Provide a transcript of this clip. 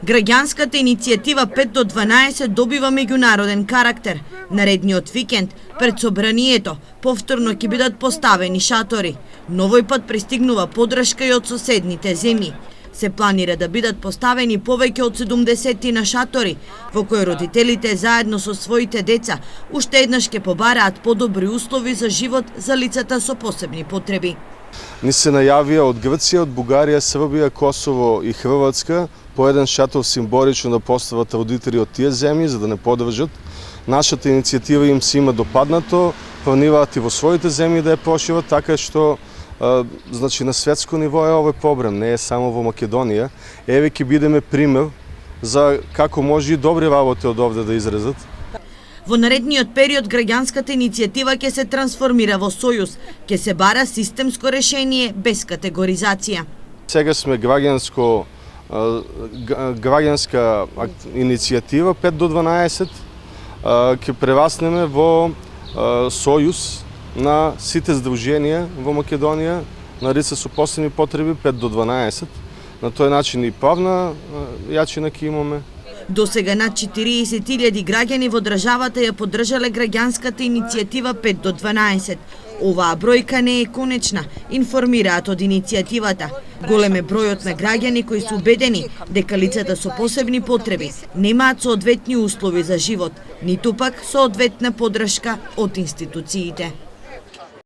Граѓанската иницијатива 5 до 12 добива меѓународен карактер. Наредниот викенд, пред собранието, повторно ќе бидат поставени шатори. Новој пат пристигнува подршка и од соседните земји. Се планира да бидат поставени повеќе од 70 на шатори, во кои родителите заедно со своите деца уште еднаш ќе побараат подобри услови за живот за лицата со посебни потреби. Ни се најавија од Грција, од Бугарија, Србија, Косово и Хрватска по еден шатор символично да постават родители од тие земји за да не подржат. Нашата иницијатива им се има допаднато, планираат и во своите земји да ја прошират, така што значи на светско ниво е овој проблем, не е само во Македонија. Еве ќе бидеме пример за како може и добри работи од овде да изразат. Во наредниот период граѓанската иницијатива ќе се трансформира во сојуз, ќе се бара системско решение без категоризација. Сега сме граѓанска иницијатива 5 до 12, ќе прераснеме во сојуз на сите здруженија во Македонија на лица со посебни потреби 5 до 12. На тој начин и правна јачина ќе имаме. До сега над 40.000 граѓани во државата ја поддржале граѓанската иницијатива 5 до 12. Оваа бројка не е конечна, информираат од иницијативата. Голем е бројот на граѓани кои се убедени дека лицата со посебни потреби немаат соодветни услови за живот, ниту пак соодветна поддршка од институциите.